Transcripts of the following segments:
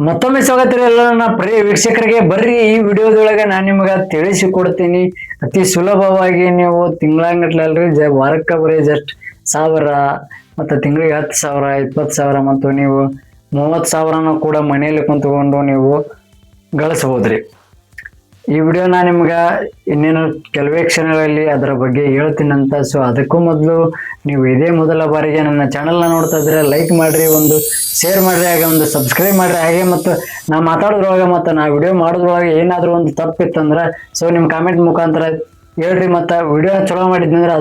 ಮತ್ತೊಮ್ಮೆ ಸ್ವಾಗತ ಎಲ್ಲ ನನ್ನ ಪ್ರಿಯ ವೀಕ್ಷಕರಿಗೆ. ಬರ್ರಿ ಈ ವಿಡಿಯೋದೊಳಗೆ ನಾನು ನಿಮಗೆ ತಿಳಿಸಿಕೊಡ್ತೀನಿ. ಅತಿ ಸುಲಭವಾಗಿ ನೀವು ತಿಂಗಳಂಗಟ್ಲಲ್ರಿ ವಾರಕ್ಕೆ ಬರೀ ಜಸ್ಟ್ 1000 ಮತ್ತು ತಿಂಗಳಿಗೆ 10,000 20,000 ಮತ್ತು ನೀವು 30,000 ಕೂಡ ಮನೆಯಲ್ಲಿ ಕುಂತ್ಕೊಂಡು ನೀವು ಗಳಿಸಬಹುದ್ರಿ. ಈ ವಿಡಿಯೋ ನಾನು ನಿಮ್ಗೆ ಇನ್ನೇನು ಕೆಲವೇ ಕ್ಷಣಗಳಲ್ಲಿ ಅದರ ಬಗ್ಗೆ ಹೇಳ್ತೀನಂತ. ಸೊ ಅದಕ್ಕೂ ಮೊದಲು ನೀವು ಇದೇ ಮೊದಲ ಬಾರಿಗೆ ನನ್ನ ಚಾನಲ್ನ ನೋಡ್ತಾ ಇದ್ರೆ ಲೈಕ್ ಮಾಡ್ರಿ, ಒಂದು ಶೇರ್ ಮಾಡ್ರಿ, ಹಾಗೆ ಒಂದು ಸಬ್ಸ್ಕ್ರೈಬ್ ಮಾಡ್ರಿ. ಹಾಗೆ ಮತ್ತು ನಾ ಮಾತಾಡೋದ್ರೊಳಗೆ ಮತ್ತು ನಾ ವಿಡಿಯೋ ಮಾಡೋದ್ರೊಳಗೆ ಏನಾದರೂ ಒಂದು ತಪ್ಪಿತ್ತಂದ್ರೆ ಸೊ ನಿಮ್ಮ ಕಾಮೆಂಟ್ ಮುಖಾಂತರ ಹೇಳ್ರಿ. ಮತ್ತು ವಿಡಿಯೋ ಚಲೋ ಮಾಡಿದ್ನಂದ್ರೆ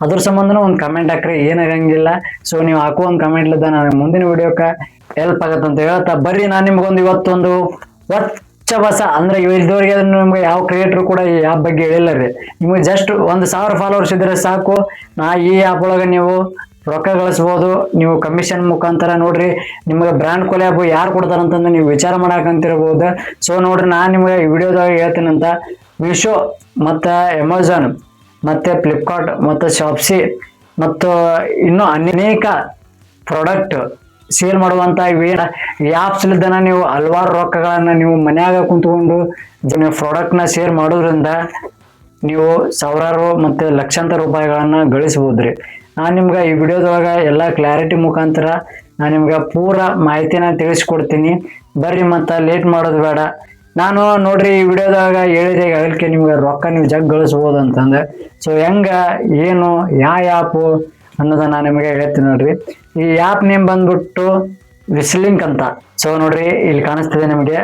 ಅದ್ರ ಸಂಬಂಧನೂ ಒಂದು ಕಮೆಂಟ್ ಹಾಕ್ರಿ, ಏನಾಗಂಗಿಲ್ಲ. ಸೊ ನೀವು ಹಾಕೋ ಒಂದು ಕಮೆಂಟ್ಲಿದ್ದ ನಾನು ಮುಂದಿನ ವಿಡಿಯೋಕ್ಕೆ ಹೆಲ್ಪ್ ಆಗತ್ತಂತ ಹೇಳ್ತಾ ಬರ್ರಿ. ನಾನು ನಿಮ್ಗೊಂದು ಇವತ್ತೊಂದು ಹೊಸ ಅಂದ್ರೆ ಇಲ್ಲಿವರೆಗೆ ನಿಮ್ಗೆ ಯಾವ ಕ್ರಿಯೇಟರ್ ಕೂಡ ಈ ಆ್ಯಪ್ ಬಗ್ಗೆ ಹೇಳಿಲ್ಲ ರೀ. ನಿಮ್ಗೆ ಜಸ್ಟ್ 1,000 ಫಾಲೋವರ್ಸ್ ಇದ್ರೆ ಸಾಕು, ಈ ಆ್ಯಪ್ ಒಳಗೆ ನೀವು ರೊಕ್ಕ ಗಳಿಸ್ಬೋದು. ನೀವು ಕಮಿಷನ್ ಮುಖಾಂತರ ನೋಡ್ರಿ, ನಿಮಗೆ ಬ್ರ್ಯಾಂಡ್ ಕೊಲ್ಯಾಬ್ ಯಾರು ಕೊಡ್ತಾರಂತಂದ್ರೆ ನೀವು ವಿಚಾರ ಮಾಡಾಕಂತಿರ್ಬೋದು. ಸೊ ನೋಡ್ರಿ, ನಾನು ನಿಮ್ಗೆ ಈ ವಿಡಿಯೋದಾಗ ಹೇಳ್ತೀನಂತ. ಮೀಶೋ ಮತ್ತು ಅಮೆಝಾನ್ ಮತ್ತು ಫ್ಲಿಪ್ಕಾರ್ಟ್ ಮತ್ತು ಶಾಪ್ಸಿ ಮತ್ತು ಇನ್ನೂ ಅನೇಕ ಪ್ರಾಡಕ್ಟ್ ಸೇಲ್ ಮಾಡುವಂತ ಈ ಆ್ಯಪ್ಸ್ಲಿದ್ದನ ನೀವು ಹಲವಾರು ರೊಕ್ಕಗಳನ್ನ ನೀವು ಮನ್ಯಾಗ ಕುಂತ್ಕೊಂಡು ಪ್ರಾಡಕ್ಟ್ನ ಸೇಲ್ ಮಾಡೋದ್ರಿಂದ ನೀವು ಸಾವಿರಾರು ಮತ್ತು ಲಕ್ಷಾಂತರ ರೂಪಾಯಿಗಳನ್ನ ಗಳಿಸ್ಬೋದ್ರಿ. ನಾನು ನಿಮ್ಗೆ ಈ ವಿಡಿಯೋದೊಳಗೆ ಎಲ್ಲ ಕ್ಲಾರಿಟಿ ಮುಖಾಂತರ ನಾನು ನಿಮ್ಗೆ ಪೂರ ಮಾಹಿತಿನ ತಿಳಿಸ್ಕೊಡ್ತೀನಿ. ಬರ್ರಿ, ಮತ್ತು ಲೇಟ್ ಮಾಡೋದು ಬೇಡ. ನಾನು ನೋಡ್ರಿ ಈ ವಿಡಿಯೋದಾಗ ಹೇಳಿದೆ ಅದಕ್ಕೆ ನಿಮ್ಗೆ ರೊಕ್ಕ ನೀವು ಗಳಿಸ್ಬೋದು ಅಂತಂದ್ರೆ. ಸೊ ಏನು ಯಾವ ಆ್ಯಪು ಅನ್ನೋದನ್ನ ನಾನು ನಿಮಗೆ ಹೇಳ್ತೀನಿ ನೋಡ್ರಿ. ಈ ಆ್ಯಪ್ ನೇಮ್ ಬಂದ್ಬಿಟ್ಟು ವಿಶ್ಲಿಂಕ್ ಅಂತ. ಸೊ ನೋಡ್ರಿ, ಇಲ್ಲಿ ಕಾಣಿಸ್ತಿದೆ ನಿಮಗೆ,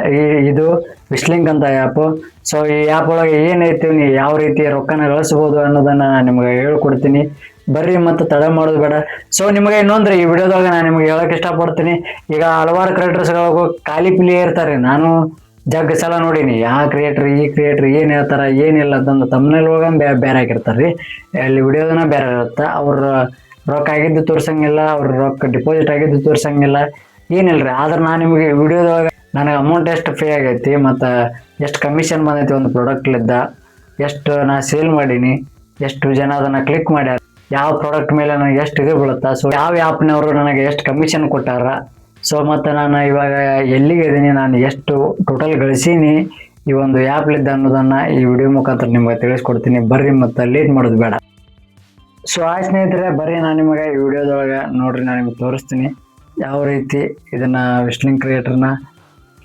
ಇದು ವಿಶ್ಲಿಂಕ್ ಅಂತ ಆ್ಯಪು. ಸೊ ಈ ಆ್ಯಪ್ ಒಳಗೆ ಏನೈತಿ, ನೀವು ಯಾವ ರೀತಿ ರೊಕ್ಕನ ಗಳಿಸ್ಬೋದು ಅನ್ನೋದನ್ನ ನಾನು ನಿಮ್ಗೆ ಹೇಳ್ಕೊಡ್ತೀನಿ. ಬರ್ರಿ, ಮತ್ತು ತಡ ಮಾಡೋದು ಬೇಡ. ಸೊ ನಿಮಗೆ ಇನ್ನೊಂದ್ರಿ ಈ ವಿಡಿಯೋದಾಗ ನಾನು ನಿಮ್ಗೆ ಹೇಳಕ್ ಇಷ್ಟಪಡ್ತೀನಿ. ಈಗ ಹಲವಾರು ಕ್ರಿಯೇಟರ್ಸ್ಗಳು ಖಾಲಿ ಪಿಲಿ ಇರ್ತಾರೆ. ನಾನು ಸಲ ನೋಡೀನಿ, ಈ ಕ್ರಿಯೇಟರ್ ಏನ್ ಹೇಳ್ತಾರ ಏನಿಲ್ಲ ಅಂತಂದು ತಮ್ಮನೇಲಿ ಹೋಗ ಬೇರೆ ಆಗಿರ್ತಾರ್ರಿ. ಅಲ್ಲಿ ವಿಡಿಯೋದನ್ನ ಬೇರೆ ಇರುತ್ತೆ. ಅವ್ರ ರೊಕ್ಕ ಆಗಿದ್ದು ತೋರ್ಸಂಗಿಲ್ಲ, ಅವ್ರ ರೊಕ್ಕ ಡಿಪಾಸಿಟ್ ಆಗಿದ್ದು ತೋರ್ಸಂಗಿಲ್ಲ, ಏನಿಲ್ರಿ. ಆದ್ರೆ ನಾನು ನಿಮಗೆ ವಿಡಿಯೋದೊಳಗೆ ನನಗೆ ಅಮೌಂಟ್ ಎಷ್ಟು ಪೇ ಆಗೈತಿ ಮತ್ತು ಎಷ್ಟು ಕಮಿಷನ್ ಬಂದೈತಿ ಒಂದು ಪ್ರಾಡಕ್ಟ್ಲಿದ್ದ, ಎಷ್ಟು ನಾ ಸೇಲ್ ಮಾಡೀನಿ, ಎಷ್ಟು ಜನ ಅದನ್ನು ಕ್ಲಿಕ್ ಮಾಡ್ಯಾರ, ಯಾವ ಪ್ರಾಡಕ್ಟ್ ಮೇಲೆ ನನಗೆ ಎಷ್ಟು ಇದು ಬೀಳುತ್ತಾ, ಸೊ ಯಾವ ಆ್ಯಪ್ನವರು ನನಗೆ ಎಷ್ಟು ಕಮಿಷನ್ ಕೊಟ್ಟಾರ, ಸೊ ಮತ್ತು ನಾನು ಇವಾಗ ಎಲ್ಲಿಗೆ ಇದ್ದೀನಿ, ನಾನು ಎಷ್ಟು ಟೋಟಲ್ ಗಳಿಸೀನಿ ಈ ಒಂದು ಆ್ಯಪ್ಲಿದ್ದ ಅನ್ನೋದನ್ನು ಈ ವಿಡಿಯೋ ಮುಖಾಂತರ ನಿಮ್ಗೆ ತಿಳಿಸ್ಕೊಡ್ತೀನಿ. ಬರ್ರಿ, ಮತ್ತು ಲೇಟ್ ಮಾಡೋದು ಬೇಡ. ಸೊ ಸ್ನೇಹಿತರೆ, ಬರ್ರಿ ನಾನು ನಿಮಗೆ ಈ ವಿಡಿಯೋದೊಳಗೆ ನೋಡ್ರಿ ನಾನು ನಿಮ್ಗೆ ತೋರಿಸ್ತೀನಿ ಯಾವ ರೀತಿ ಇದನ್ನು ವಿಶ್ಲಿಂಕ್ ಕ್ರಿಯೇಟರ್ನ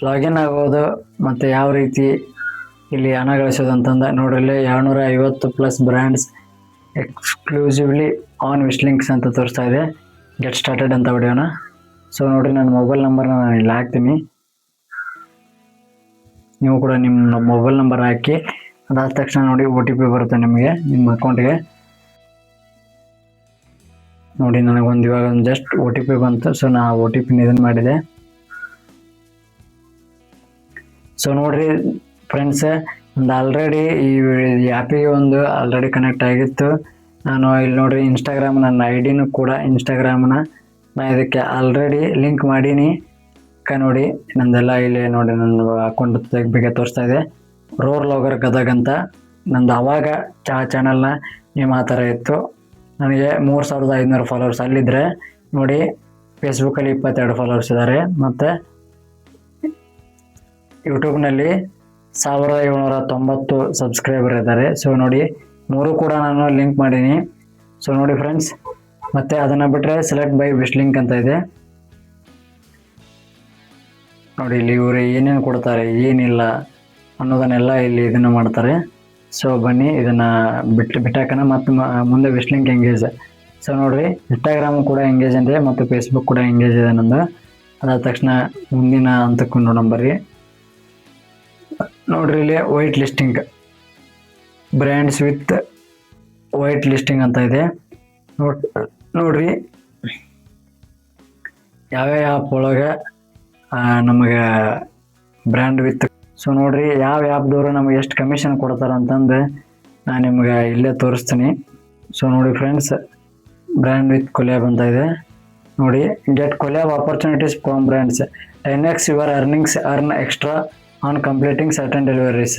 ಲಾಗಿನ್ ಆಗೋದು ಮತ್ತು ಯಾವ ರೀತಿ ಇಲ್ಲಿ ಹಣ ಗಳಿಸೋದು ಅಂತಂದ ನೋಡ್ರಿ. 250+ ಬ್ರ್ಯಾಂಡ್ಸ್ ಎಕ್ಸ್ಕ್ಲೂಸಿವ್ಲಿ ಆನ್ ವಿಶ್ಲಿಂಕ್ಸ್ ಅಂತ ತೋರಿಸ್ತಾ ಇದೆ. ಗೆಟ್ ಸ್ಟಾರ್ಟೆಡ್ ಅಂತ ವಿಡಿಯೋನ. ಸೊ ನೋಡ್ರಿ, ನನ್ನ ಮೊಬೈಲ್ ನಂಬರ್ನ ನಾನು ಇಲ್ಲಿ ಹಾಕ್ತೀನಿ. ನೀವು ಕೂಡ ನಿಮ್ಮ ಮೊಬೈಲ್ ನಂಬರ್ ಹಾಕಿ ಅದಾದ ತಕ್ಷಣ ನೋಡಿ OTP ಬರುತ್ತೆ ನಿಮಗೆ ನಿಮ್ಮ ಅಕೌಂಟ್ಗೆ. ನೋಡಿ, ನನಗೊಂದು ಇವಾಗ ಜಸ್ಟ್ OTP ಬಂತು. ಸೊ ನಾ OTP ಇದನ್ನು ಮಾಡಿದೆ. ಸೊ ನೋಡ್ರಿ ಫ್ರೆಂಡ್ಸ್, ಒಂದು ಆಲ್ರೆಡಿ ಈ ಆ್ಯಪಿಗೆ ಆಲ್ರೆಡಿ ಕನೆಕ್ಟ್ ಆಗಿತ್ತು. ನಾನು ಇಲ್ಲಿ ನೋಡ್ರಿ ಇನ್ಸ್ಟಾಗ್ರಾಮ್ ನನ್ನ ID ಕೂಡ ಇನ್ಸ್ಟಾಗ್ರಾಮ್ನ ನಾ ಇದಕ್ಕೆ ಆಲ್ರೆಡಿ ಲಿಂಕ್ ಮಾಡೀನಿ. ನೋಡಿ ನಂದೆಲ್ಲ ಇಲ್ಲಿ ನೋಡಿ ನನ್ನ ಅಕೌಂಟ್ ಬಗ್ಗೆ ತೋರಿಸ್ತಾ ಇದೆ. ರೋರ್ ಲಾಗರ್ ಗದಗ್ ಅಂತ ನಂದು ಅವಾಗ ಚಾನಲ್ನ ನೇಮ್ ಆ ಥರ ಇತ್ತು. ನನಗೆ 3,500 ಫಾಲೋವರ್ಸ್ ಅಲ್ಲಿದ್ದರೆ ನೋಡಿ. ಫೇಸ್ಬುಕ್ಕಲ್ಲಿ 22 ಫಾಲೋವರ್ಸ್ ಇದ್ದಾರೆ ಮತ್ತು ಯೂಟ್ಯೂಬ್ನಲ್ಲಿ 1,790 ಸಬ್ಸ್ಕ್ರೈಬರ್ ಇದ್ದಾರೆ. ಸೊ ನೋಡಿ, 3 ಕೂಡ ನಾನು ಲಿಂಕ್ ಮಾಡೀನಿ. ಸೊ ನೋಡಿ ಫ್ರೆಂಡ್ಸ್, ಮತ್ತು ಅದನ್ನು ಬಿಟ್ಟರೆ ಸೆಲೆಕ್ಟ್ ಬೈ ವಿಶ್ಲಿಂಕ್ ಅಂತ ಇದೆ ನೋಡಿ. ಇಲ್ಲಿ ಇವರು ಏನೇನು ಕೊಡ್ತಾರೆ ಏನಿಲ್ಲ ಅನ್ನೋದನ್ನೆಲ್ಲ ಇಲ್ಲಿ ಇದನ್ನು ಮಾಡ್ತಾರೆ. ಸೊ ಬನ್ನಿ ಇದನ್ನು ಬಿಟ್ಟಾಕನ ಮತ್ತು ಮುಂದೆ ವಿಶ್ಲಿಂಕ್ ಎಂಗೇಜ್. ಸೊ ನೋಡಿರಿ, ಇನ್ಸ್ಟಾಗ್ರಾಮ್ ಕೂಡ ಎಂಗೇಜ್ ಇದೆ ಮತ್ತು ಫೇಸ್ಬುಕ್ ಕೂಡ ಎಂಗೇಜ್ ಇದೆ ನಂದು. ಅದಾದ ತಕ್ಷಣ ಮುಂದಿನ ಹಂತಕ್ಕೆ ನೋಡಂಬರ್ರಿ. ನೋಡ್ರಿ, ಇಲ್ಲಿ white listing brands with white listing ಅಂತ ಇದೆ. ನೋಡ್ರಿ ಯಾವ್ಯಾವ ಆ್ಯಪ್ ಒಳಗೆ ನಮಗೆ ಬ್ರ್ಯಾಂಡ್ ವಿತ್. ಸೊ ನೋಡ್ರಿ, ಯಾವ ಆ್ಯಪ್ದವರು ನಮಗೆ ಎಷ್ಟು ಕಮಿಷನ್ ಕೊಡ್ತಾರೆ ಅಂತಂದು ನಾನು ನಿಮ್ಗೆ ಇಲ್ಲೇ ತೋರಿಸ್ತೀನಿ. ಸೊ ನೋಡಿ ಫ್ರೆಂಡ್ಸ್, ಬ್ರ್ಯಾಂಡ್ ವಿತ್ ಕೊಲ್ಯಾಬ್ ಅಂತ ಇದೆ ನೋಡಿ. Get collab opportunities from brands 10x your earnings, earn extra on completing certain deliveries.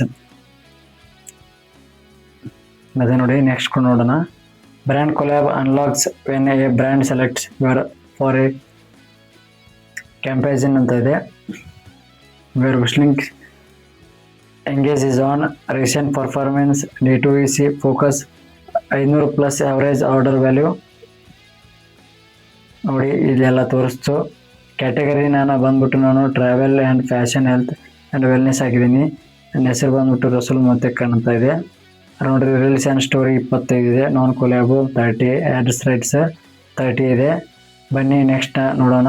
ಅದೇ ನೋಡಿ, ನೆಕ್ಸ್ಟ್ ನೋಡೋಣ. Brand collab unlocks when a brand selects your for a campaign ಅಂತ ಇದೆ. where Wishling engages on recent performance, D2EC focus 500 plus average order value ನೋಡಿ ಇದೆಲ್ಲ ತೋರಿಸ್ತು. Category ಬಂದ್ಬಿಟ್ಟು ನಾನು travel and fashion health and wellness ಆಗಿದ್ದೀನಿ. ನನ್ನ ಹೆಸರು ಬಂದ್ಬಿಟ್ಟು ರಸೂಲ್ ಮತ್ತೆ ಕಾಣ್ತಾ ಇದೆ. ನೋಡ್ರಿ ರೀಲ್ಸ್ ಆ್ಯಂಡ್ ಸ್ಟೋರಿ 25 ಇದೆ, ನಾನ್ ಕೊಲ್ಯಾಬು 30, ಆ್ಯಡ್ಸ್ ರೈಟ್ಸ್ 30 ಇದೆ. ಬನ್ನಿ ನೆಕ್ಸ್ಟ್ ನೋಡೋಣ.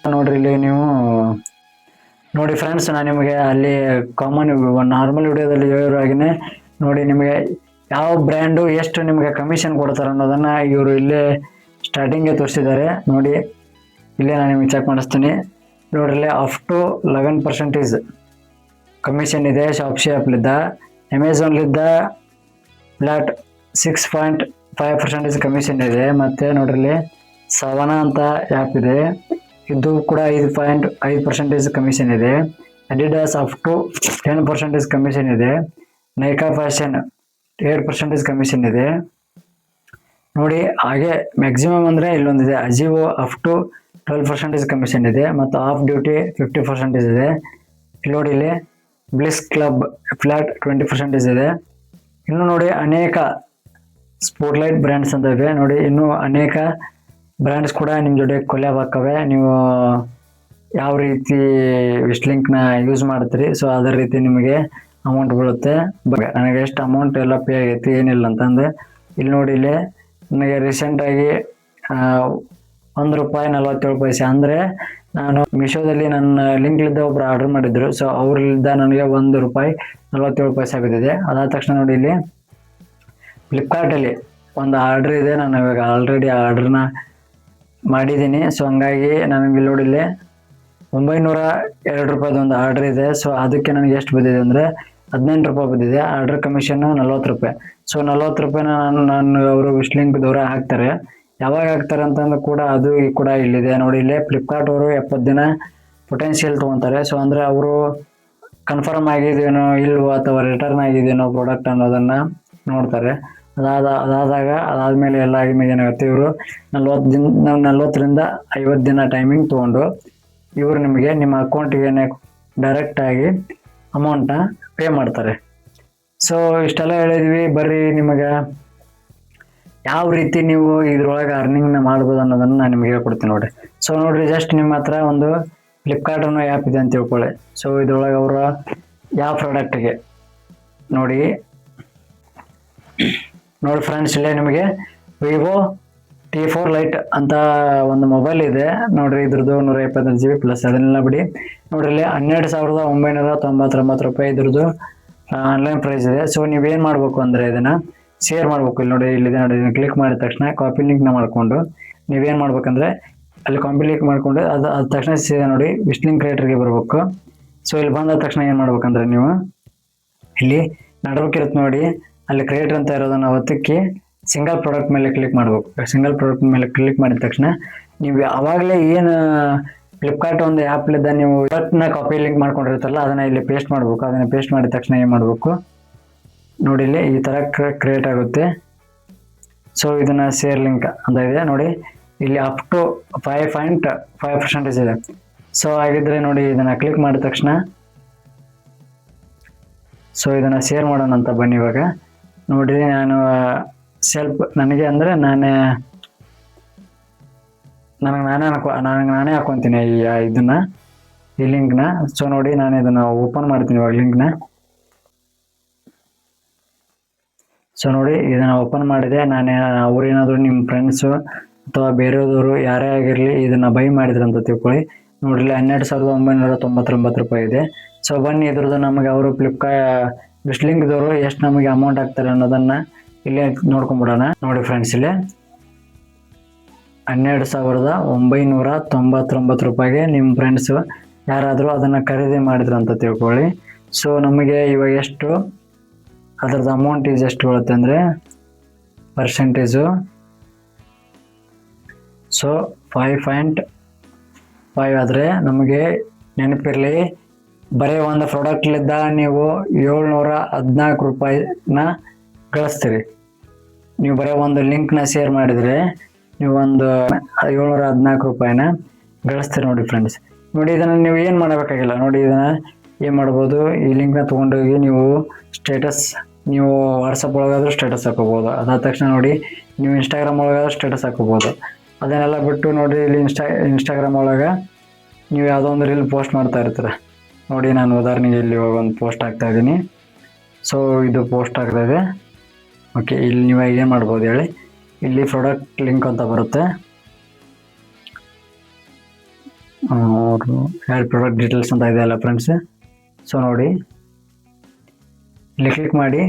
ನೋಡ್ರಿ ಇಲ್ಲಿ ನೀವು ನೋಡಿ ಫ್ರೆಂಡ್ಸ್, ನಾನು ನಿಮಗೆ ಅಲ್ಲಿ ಕಾಮನ್ ನಾರ್ಮಲ್ ವಿಡಿಯೋದಲ್ಲಿ ಹೇಳಿರೋವಾಗೇ ನೋಡಿ ನಿಮಗೆ ಯಾವ ಬ್ರ್ಯಾಂಡು ಎಷ್ಟು ನಿಮಗೆ ಕಮಿಷನ್ ಕೊಡ್ತಾರೆ ಅನ್ನೋದನ್ನು ಇವರು ಇಲ್ಲೇ ಸ್ಟಾರ್ಟಿಂಗ್ಗೆ ತೋರಿಸಿದ್ದಾರೆ. ನೋಡಿ ಇಲ್ಲೇ ನಾನು ನಿಮಗೆ ಚೆಕ್ ಮಾಡಿಸ್ತೀನಿ. ನೋಡ್ರಿ ಅಪ್ ಟು 11% ಕಮಿಷನ್ ಇದೆ ಶಾಪ್ಸಿ ಆ್ಯಪ್ಲಿದ್ದ. ಅಮೆಝಾನ್ಲಿದ್ದ ಫ್ಲಾಟ್ 6.5% ಕಮಿಷನ್ ಇದೆ. ಮತ್ತು ನೋಡ್ರಿ ಸವನಾ ಅಂತ ಆ್ಯಪ್ ಇದೆ, ಇದು ಕೂಡ 5.5% ಕಮಿಷನ್ ಇದೆ. ಅಡಿಡಾಸ್ ಅಪ್ ಟು 10% ಕಮಿಷನ್ ಇದೆ. ನೈಕಾ ಫ್ಯಾಷನ್ 8% ಕಮಿಷನ್ ಇದೆ. ನೋಡಿ ಹಾಗೆ ಮ್ಯಾಕ್ಸಿಮಮ್ ಅಂದರೆ ಇಲ್ಲೊಂದಿದೆ ಅಜಿವೋ ಅಪ್ ಟು 12% ಕಮಿಷನ್ ಇದೆ. ಮತ್ತು ಆಫ್ ಡ್ಯೂಟಿ 50% ಇದೆ. ಇಲ್ಲಿ ನೋಡಿ ಇಲ್ಲಿ ಬ್ಲಿಸ್ ಕ್ಲಬ್ ಫ್ಲಾಟ್ 20% ಇದೆ. ಇನ್ನು ನೋಡಿ ಅನೇಕ ಸ್ಪೋರ್ಟ್ಲೈಟ್ ಬ್ರ್ಯಾಂಡ್ಸ್ ಅಂತ ಇವೆ. ನೋಡಿ ಇನ್ನೂ ಅನೇಕ ಬ್ರ್ಯಾಂಡ್ಸ್ ಕೂಡ ನಿಮ್ಮ ಜೊತೆ ಕೊಲ್ಯಾಬ್ ಆಗ್ತವೆ. ನೀವು ಯಾವ ರೀತಿ ವಿಶ್ಲಿಂಕ್ನ ಯೂಸ್ ಮಾಡ್ತೀರಿ ಸೊ ಅದೇ ರೀತಿ ನಿಮಗೆ ಅಮೌಂಟ್ ಬೀಳುತ್ತೆ. ನನಗೆ ಎಷ್ಟು ಅಮೌಂಟ್ ಎಲ್ಲ ಪೇ ಆಗೈತಿ ಏನಿಲ್ಲ ಅಂತಂದು ಇಲ್ಲಿ ನೋಡಿ ಇಲ್ಲಿ ನನಗೆ ರೀಸೆಂಟಾಗಿ ₹1.47 ಅಂದರೆ ನಾನು ಮೀಶೋದಲ್ಲಿ ನನ್ನ ಲಿಂಕ್ಲಿದ್ದ ಒಬ್ರು ಆರ್ಡರ್ ಮಾಡಿದ್ರು. ಸೊ ಅವ್ರಲ್ಲಿದ್ದ ನನಗೆ ₹1.47 ಬಿದ್ದಿದೆ. ಅದಾದ ತಕ್ಷಣ ನೋಡಿ ಇಲ್ಲಿ ಫ್ಲಿಪ್ಕಾರ್ಟಲ್ಲಿ ಒಂದು ಆರ್ಡ್ರ್ ಇದೆ. ನಾನು ಇವಾಗ ಆಲ್ರೆಡಿ ಆರ್ಡ್ರನ್ನ ಮಾಡಿದ್ದೀನಿ. ಸೊ ಹಂಗಾಗಿ ನನಗೆ ಇಲ್ಲಿ ನೋಡಿ ಇಲ್ಲಿ ₹902 ಒಂದು ಆರ್ಡ್ರ್ ಇದೆ. ಸೊ ಅದಕ್ಕೆ ನನಗೆ ಎಷ್ಟು ಬಿದ್ದಿದೆ ಅಂದರೆ ₹18 ಬಿದ್ದಿದೆ. Order commission ₹40. ಸೊ ₹40 ನಾನು ಅವರು ವಿಶ್ಲಿಂಕ್ದವರ ಹಾಕ್ತಾರೆ. ಯಾವಾಗ ಹಾಕ್ತಾರೆ ಅಂತಂದು ಕೂಡ ಅದು ಕೂಡ ಇಲ್ಲಿದೆ ನೋಡಿ. ಇಲ್ಲೇ ಫ್ಲಿಪ್ಕಾರ್ಟ್ ಅವರು 70 ದಿನ ಪೊಟೆನ್ಷಿಯಲ್ ತೊಗೊತಾರೆ. ಸೊ ಅಂದರೆ ಅವರು ಕನ್ಫರ್ಮ್ ಆಗಿದೆಯೇನೋ ಇಲ್ವೋ ಅಥವಾ ರಿಟರ್ನ್ ಆಗಿದೆಯೇನೋ ಪ್ರಾಡಕ್ಟ್ ಅನ್ನೋದನ್ನು ನೋಡ್ತಾರೆ. ಅದಾದಮೇಲೆ ಎಲ್ಲ ಆಗಿದ್ಮೇಲೆ ಏನಾಗುತ್ತೆ, ಇವರು 40ರಿಂದ 50 ದಿನ ಟೈಮಿಂಗ್ ತೊಗೊಂಡು ಇವರು ನಿಮಗೆ ನಿಮ್ಮ ಅಕೌಂಟಿಗೆ ಡೈರೆಕ್ಟಾಗಿ ಅಮೌಂಟ್ನ ಪೇ ಮಾಡ್ತಾರೆ. ಸೊ ಇಷ್ಟೆಲ್ಲ ಹೇಳಿದ್ವಿ. ಬರ್ರಿ ನಿಮಗೆ ಯಾವ ರೀತಿ ನೀವು ಇದ್ರೊಳಗೆ ಅರ್ನಿಂಗ್ನ ಮಾಡ್ಬೋದು ಅನ್ನೋದನ್ನು ನಾನು ನಿಮಗೆ ಹೇಳ್ಕೊಡ್ತೀನಿ ನೋಡಿ. ಸೊ ನೋಡಿರಿ, ಜಸ್ಟ್ ನಿಮ್ಮ ಹತ್ರ ಒಂದು ಫ್ಲಿಪ್ಕಾರ್ಟ್ ಅನ್ನೋ ಆ್ಯಪ್ ಇದೆ ಅಂತ ತಿಳ್ಕೊಳ್ಳಿ. ಸೊ ಇದ್ರೊಳಗೆ ಅವರ ಯಾವ ಪ್ರಾಡಕ್ಟಿಗೆ ನೋಡಿ ಫ್ರೆಂಡ್ಸ್, ಇಲ್ಲೇ ನಿಮಗೆ ವಿವೋ T4 ಲೈಟ್ ಅಂತ ಒಂದು ಮೊಬೈಲ್ ಇದೆ ನೋಡ್ರಿ. ಇದ್ರದ್ದು 128 GB ಪ್ಲಸ್ ಅದನ್ನೆಲ್ಲ ಬಿಡಿ. ನೋಡ್ರಿ ಇಲ್ಲಿ ₹12,999 ಇದ್ರದ್ದು ಆನ್ಲೈನ್ ಪ್ರೈಸ್ ಇದೆ. ಸೊ ನೀವೇನು ಮಾಡಬೇಕು ಅಂದರೆ ಇದನ್ನು ಶೇರ್ ಮಾಡಬೇಕು. ಇಲ್ಲಿ ನೋಡಿ ಇಲ್ಲಿದೆ ನೋಡಿ, ಇದನ್ನು ಕ್ಲಿಕ್ ಮಾಡಿದ ತಕ್ಷಣ ಕಾಪಿ ಲಿಂಕ್ನ ಮಾಡಿಕೊಂಡು ನೀವೇನು ಮಾಡ್ಬೇಕಂದ್ರೆ ಅಲ್ಲಿ ಕಾಪಿ ಲಿಂಕ್ ಮಾಡಿಕೊಂಡು ಅದ ತಕ್ಷಣ ಸೀದಾ ನೋಡಿ ವಿಶ್ಲಿಂಕ್ ಕ್ರಿಯೇಟರ್ಗೆ ಬರಬೇಕು. ಸೊ ಇಲ್ಲಿ ಬಂದ ತಕ್ಷಣ ಏನು ಮಾಡ್ಬೇಕಂದ್ರೆ ನೀವು ಇಲ್ಲಿ ನಡ್ಬೇಕಿರುತ್ತೆ ನೋಡಿ, ಅಲ್ಲಿ ಕ್ರಿಯೇಟರ್ ಅಂತ ಇರೋದನ್ನು ಒತ್ತಕ್ಕೆ ಸಿಂಗಲ್ ಪ್ರಾಡಕ್ಟ್ ಮೇಲೆ ಕ್ಲಿಕ್ ಮಾಡಬೇಕು. ಸಿಂಗಲ್ ಪ್ರಾಡಕ್ಟ್ ಮೇಲೆ ಕ್ಲಿಕ್ ಮಾಡಿದ ತಕ್ಷಣ ನೀವು ಆವಾಗಲೇ ಏನು ಫ್ಲಿಪ್ಕಾರ್ಟ್ ಒಂದು ಆ್ಯಪ್ಲಿದ್ದ ನೀವು ಪ್ರಾಡಕ್ಟ್ನ ಕಾಪಿ ಲಿಂಕ್ ಮಾಡ್ಕೊಂಡಿರ್ತಾರಲ್ಲ ಅದನ್ನು ಇಲ್ಲಿ ಪೇಸ್ಟ್ ಮಾಡಬೇಕು. ಅದನ್ನು ಪೇಸ್ಟ್ ಮಾಡಿದ ತಕ್ಷಣ ಏನು ಮಾಡಬೇಕು ನೋಡಿ, ಇಲ್ಲಿ ಈ ಥರ ಕ್ರಿಯೇಟ್ ಆಗುತ್ತೆ. ಸೊ ಇದನ್ನು ಶೇರ್ ಲಿಂಕ್ ಅಂತ ಇದೆ ನೋಡಿ, ಇಲ್ಲಿ ಅಪ್ ಟು 5.5% ಇದೆ. ಸೊ ಹಾಗಿದ್ರೆ ನೋಡಿ ಇದನ್ನು ಕ್ಲಿಕ್ ಮಾಡಿದ ತಕ್ಷಣ ಸೊ ಇದನ್ನು ಶೇರ್ ಮಾಡೋಣ ಅಂತ ಬನ್ನಿ. ಇವಾಗ ನೋಡಿ ನಾನು ನನಗೆ ಅಂದರೆ ನನಗೆ ನಾನೇ ಹಾಕೊತೀನಿ ಈ ಲಿಂಕ್ನ. ಸೊ ನೋಡಿ ನಾನು ಇದನ್ನು ಓಪನ್ ಮಾಡ್ತೀನಿ ಇವಾಗ ಲಿಂಕ್ನ. ಸೊ ನೋಡಿ ಇದನ್ನು ಓಪನ್ ಮಾಡಿದೆ. ಅವ್ರೇನಾದರೂ ನಿಮ್ಮ ಫ್ರೆಂಡ್ಸು ಅಥವಾ ಬೇರೆಯವರು ಯಾರೇ ಆಗಿರಲಿ ಇದನ್ನು ಬೈ ಮಾಡಿದ್ರು ಅಂತ ತಿಳ್ಕೊಳ್ಳಿ. ನೋಡ್ರಿ ₹12,999 ಇದೆ. ಸೊ ಬನ್ನಿ ಇದ್ರದ್ದು ನಮಗೆ ಅವರು ವಿಶ್ಲಿಂಕ್ದವರು ಎಷ್ಟು ನಮಗೆ ಅಮೌಂಟ್ ಹಾಕ್ತಾರೆ ಅನ್ನೋದನ್ನು ಇಲ್ಲೇ ನೋಡ್ಕೊಂಬಿಡೋಣ. ನೋಡಿ ಫ್ರೆಂಡ್ಸ್, ಇಲ್ಲಿ ₹12,999 ನಿಮ್ಮ ಫ್ರೆಂಡ್ಸು ಯಾರಾದರೂ ಅದನ್ನು ಖರೀದಿ ಮಾಡಿದ್ರು ಅಂತ ತಿಳ್ಕೊಳ್ಳಿ. ಸೊ ನಮಗೆ ಇವಾಗ ಎಷ್ಟು ಅದರದ್ದು ಅಮೌಂಟ್ ಎಷ್ಟು ಬರುತ್ತೆ ಅಂದರೆ ಪರ್ಸೆಂಟೇಜು ಸೊ 5.5 ಆದರೆ ನಮಗೆ ನೆನಪಿರಲಿ, ಬರೀ ಒಂದು ಪ್ರಾಡಕ್ಟ್ಲಿದ್ದ ನೀವು ₹714 ಗಳಿಸ್ತೀರಿ. ನೀವು ಬರೀ ಒಂದು ಲಿಂಕ್ನ ಶೇರ್ ಮಾಡಿದರೆ ನೀವು ಒಂದು ₹714 ಗಳಿಸ್ತೀರಿ ನೋಡಿ ಫ್ರೆಂಡ್ಸ್. ನೋಡಿ ಇದನ್ನು ನೀವು ಏನು ಮಾಡಬೇಕಾಗಿಲ್ಲ. ನೋಡಿ ಇದನ್ನು ಏನು ಮಾಡ್ಬೋದು, ಈ ಲಿಂಕ್ನ ತೊಗೊಂಡೋಗಿ ನೀವು ಸ್ಟೇಟಸ್, ನೀವು ವಾಟ್ಸಪ್ ಒಳಗಾದ್ರೂ ಸ್ಟೇಟಸ್ ಹಾಕೋಬೋದು. ಅದಾದ ತಕ್ಷಣ ನೋಡಿ ನೀವು ಇನ್ಸ್ಟಾಗ್ರಾಮ್ ಒಳಗಾದ್ರೂ ಸ್ಟೇಟಸ್ ಹಾಕೋಬೋದು. ಅದನ್ನೆಲ್ಲ ಬಿಟ್ಟು ನೋಡಿ ಇಲ್ಲಿ ಇನ್ಸ್ಟಾಗ್ರಾಮ್ ಒಳಗೆ ನೀವು ಯಾವುದೋ ಒಂದು ರೀಲ್ ಪೋಸ್ಟ್ ಮಾಡ್ತಾ ಇರ್ತೀರ. ನೋಡಿ ನಾನು ಉದಾಹರಣೆಗೆ ಇಲ್ಲಿ ಒಂದು ಪೋಸ್ಟ್ ಹಾಕ್ತಾ ಇದ್ದೀನಿ. ಸೊ ಇದು ಪೋಸ್ಟ್ ಆಗ್ತಾಯಿದೆ. ಓಕೆ, ಇಲ್ಲಿ ನೀವು ಏನು ಮಾಡ್ಬೋದು ಹೇಳಿ, ಇಲ್ಲಿ ಪ್ರಾಡಕ್ಟ್ ಲಿಂಕ್ ಅಂತ ಬರುತ್ತೆ. ಅವರು ಆ್ಯಡ್ ಪ್ರಾಡಕ್ಟ್ ಡೀಟೇಲ್ಸ್ ಅಂತ ಇದೆಯಲ್ಲ ಫ್ರೆಂಡ್ಸ್. ಸೊ ನೋಡಿ ಇಲ್ಲಿ ಕ್ಲಿಕ್ ಮಾಡಿ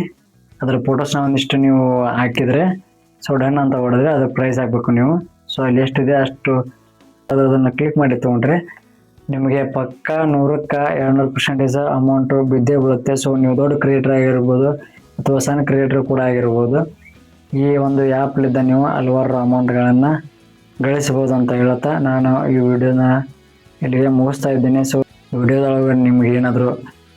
ಅದರ ಫೋಟೋಸ್ನ ಒಂದಿಷ್ಟು ನೀವು ಹಾಕಿದರೆ, ಸೊ ಡನ್ ಅಂತ ಹೊಡೆದ್ರೆ ಅದರ ಪ್ರೈಸ್ ಹಾಕಬೇಕು ನೀವು. ಸೊ ಅಲ್ಲಿ ಎಷ್ಟಿದೆ ಅಷ್ಟು ಅದನ್ನು ಕ್ಲಿಕ್ ಮಾಡಿ ತೊಗೊಂಡ್ರೆ ನಿಮಗೆ ಪಕ್ಕ 100ಕ್ಕೆ 200% ಅಮೌಂಟು ಬಿದ್ದೇ ಬೀಳುತ್ತೆ. ಸೊ ನೀವು ದೊಡ್ಡ ಕ್ರಿಯೇಟರ್ ಆಗಿರ್ಬೋದು ಅಥವಾ ಸಣ್ಣ ಕ್ರಿಯೇಟರ್ ಕೂಡ ಆಗಿರ್ಬೋದು, ಈ ಒಂದು ಆ್ಯಪ್ಲಿದ್ದ ನೀವು ಹಲವಾರು ಅಮೌಂಟ್ಗಳನ್ನು ಗಳಿಸ್ಬೋದು ಅಂತ ಹೇಳ್ತಾ ನಾನು ಈ ವಿಡಿಯೋನ ಇಲ್ಲಿಗೆ ಮುಗಿಸ್ತಾ ಇದ್ದೀನಿ. ಸೊ ವಿಡಿಯೋದೊಳಗೆ ನಿಮ್ಗೆ ಏನಾದರೂ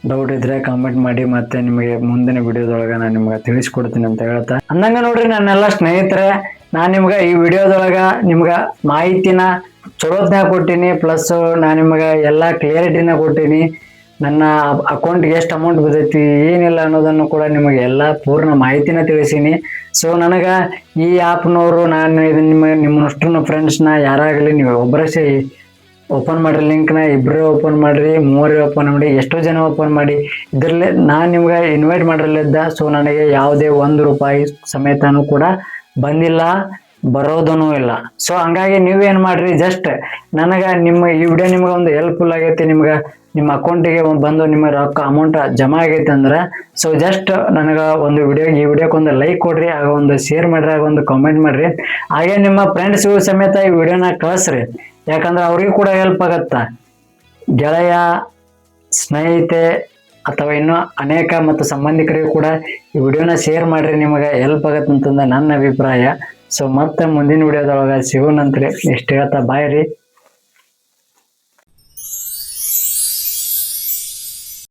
ಡೌಟ್ ಇದ್ದರೆ ಕಾಮೆಂಟ್ ಮಾಡಿ, ಮತ್ತು ನಿಮಗೆ ಮುಂದಿನ ವಿಡಿಯೋದೊಳಗೆ ನಾನು ನಿಮ್ಗೆ ತಿಳಿಸ್ಕೊಡ್ತೀನಿ ಅಂತ ಹೇಳ್ತಾ ಅಂದಂಗೆ ನೋಡ್ರಿ ನನ್ನೆಲ್ಲ ಸ್ನೇಹಿತರೆ, ನಾನು ನಿಮ್ಗೆ ಈ ವಿಡಿಯೋದೊಳಗೆ ನಿಮ್ಗೆ ಮಾಹಿತಿನ ಚಲೋತ್ನಾಗ ಕೊಟ್ಟೀನಿ. ಪ್ಲಸ್ ನಾನು ನಿಮಗೆ ಎಲ್ಲ ಕ್ಲಿಯರಿಟಿನ ಕೊಟ್ಟೀನಿ. ನನ್ನ ಅಕೌಂಟ್ಗೆ ಎಷ್ಟು ಅಮೌಂಟ್ ಬಿದ್ದೈತಿ ಏನಿಲ್ಲ ಅನ್ನೋದನ್ನು ಕೂಡ ನಿಮಗೆ ಎಲ್ಲ ಪೂರ್ಣ ಮಾಹಿತಿನ ತಿಳಿಸೀನಿ. ಸೊ ನನಗೆ ಈ ಆ್ಯಪ್ನವರು ನಾನು ಇದನ್ನು ನಿಮ್ಮಷ್ಟು ಫ್ರೆಂಡ್ಸ್ನ ಯಾರಾಗಲಿ ನೀವು ಒಬ್ಬರೇ ಓಪನ್ ಮಾಡಿರಿ, ಲಿಂಕ್ನ ಇಬ್ಬರೇ ಓಪನ್ ಮಾಡಿರಿ, ಮೂವರೇ ಓಪನ್ ಮಾಡಿ, ಎಷ್ಟೋ ಜನ ಓಪನ್ ಮಾಡಿ, ಇದರಲ್ಲೇ ನಾನು ನಿಮ್ಗೆ ಇನ್ವೈಟ್ ಮಾಡಿರಲಿದ್ದ. ಸೊ ನನಗೆ ಯಾವುದೇ ₹1 ಸಮೇತನೂ ಕೂಡ ಬಂದಿಲ್ಲ, ಬರೋದೂ ಇಲ್ಲ. ಸೊ ಹಂಗಾಗಿ ನೀವೇನು ಮಾಡಿರಿ, ಜಸ್ಟ್ ನನಗೆ ನಿಮ್ಮ ಈ ವಿಡಿಯೋ ನಿಮ್ಗೆ ಒಂದು ಹೆಲ್ಪ್ಫುಲ್ ಆಗೈತಿ, ನಿಮ್ಗೆ ನಿಮ್ಮ ಅಕೌಂಟಿಗೆ ಬಂದು ನಿಮ್ಮ ರೊಕ್ಕ ಅಮೌಂಟ್ ಜಮಾ ಆಗೈತೆ ಅಂದ್ರೆ, ಸೊ ಜಸ್ಟ್ ನನಗೆ ಒಂದು ಈ ವಿಡಿಯೋಕ್ಕೆ ಒಂದು ಲೈಕ್ ಕೊಡ್ರಿ, ಆಗ ಒಂದು ಶೇರ್ ಮಾಡಿರಿ, ಆಗ ಒಂದು ಕಾಮೆಂಟ್ ಮಾಡಿರಿ. ಹಾಗೆ ನಿಮ್ಮ ಫ್ರೆಂಡ್ಸ್ಗೂ ಸಮೇತ ಈ ವಿಡಿಯೋನ ಕಳಿಸ್ರಿ, ಯಾಕಂದ್ರೆ ಅವ್ರಿಗೂ ಕೂಡ ಹೆಲ್ಪ್ ಆಗತ್ತಾ. ಗೆಳೆಯ, ಸ್ನೇಹಿತೆ ಅಥವಾ ಇನ್ನೂ ಅನೇಕ ಮತ್ತು ಸಂಬಂಧಿಕರಿಗೂ ಕೂಡ ಈ ವಿಡಿಯೋನ ಶೇರ್ ಮಾಡಿರಿ, ನಿಮಗೆ ಹೆಲ್ಪ್ ಆಗತ್ತಂತಂದ ನನ್ನ ಅಭಿಪ್ರಾಯ. ಸೊ ಮತ್ತೆ ಮುಂದಿನ ವಿಡಿಯೋದೊಳಗೆ ಸಿಗೋಣಂತ್ರಿ. ಇಷ್ಟು ಹೇಳ್ತಾ ಬಾಯ್ ರೀ.